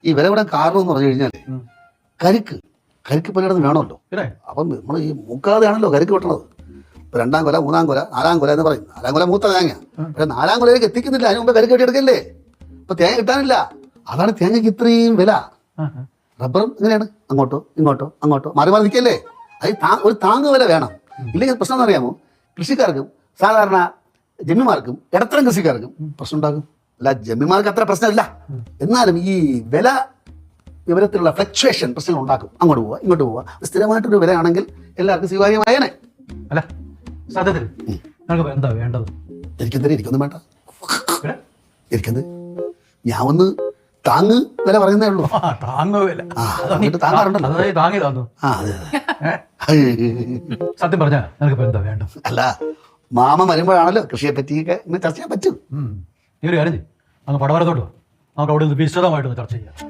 ഈ വില കൂടാൻ കാരണം എന്ന് പറഞ്ഞു കഴിഞ്ഞാൽ കരിക്ക് പലയിടത്തും വേണമല്ലോ. അപ്പം നമ്മൾ ഈ മൂക്കാതെയാണല്ലോ കരിക്ക് വെട്ടണത്. ഇപ്പൊ 2-ാം കൊല 3-ാം കൊല 4-ാം കൊല എന്ന് പറയും. 4-ാം കൊല മൂത്ത തേങ്ങ. പക്ഷെ 4-ാം കൊലയിലേക്ക് എത്തിക്കുന്നില്ല. അതിന് മുമ്പ് കരിക്ക് വെട്ടിയെടുക്കല്ലേ. ഇപ്പൊ തേങ്ങ കിട്ടാനില്ല. അതാണ് തേങ്ങയ്ക്ക് ഇത്രയും വില. റബ്ബറും ഇങ്ങനെയാണ്, അങ്ങോട്ടോ ഇങ്ങോട്ടോ അങ്ങോട്ടോ മാറി മാറി നിൽക്കല്ലേ. അത് ഒരു താങ്ങ് വില വേണം. ഇല്ലെങ്കിൽ പ്രശ്നം എന്ന് അറിയാമോ, കൃഷിക്കാർക്കും സാധാരണ ജമ്മിമാർക്കും ഇടത്തരം കൃഷിക്കാർക്കും പ്രശ്നം ഉണ്ടാകും. അല്ല, ജമ്മിമാർക്ക് അത്ര പ്രശ്നമില്ല, എന്നാലും ഈ വില വിവരത്തിലുള്ള ഫ്ലക്ച്വേഷൻ പ്രശ്നങ്ങൾ ഉണ്ടാക്കും. അങ്ങോട്ട് പോവുക ഇങ്ങോട്ട് പോവുക. സ്ഥിരമായിട്ടൊരു വിലയാണെങ്കിൽ എല്ലാവർക്കും സ്വീകാര്യമായേനെ. അല്ല സത്യത്തിൽ എന്താ വേണ്ടത്? എനിക്കൊന്നും വേണ്ട. എനിക്കെന്ത്, ഞാൻ ഒന്ന് താങ്ങ് വില പറയുന്നേ ഉള്ളൂ. താങ്ങാറുണ്ടല്ലോ. സത്യം പറഞ്ഞാ നിനക്ക് എന്താ വേണ്ട? അല്ല, മാമ വരുമ്പോഴാണല്ലോ കൃഷിയെ പറ്റിയൊക്കെ ഇങ്ങനെ ചർച്ച ചെയ്യാൻ പറ്റും. ഈ ഒരു കാര്യം അങ്ങ് പടവരത്തോട്ട് നമുക്ക് അവിടെ നിന്ന് വിശദമായിട്ടൊന്ന് ചർച്ച ചെയ്യാം.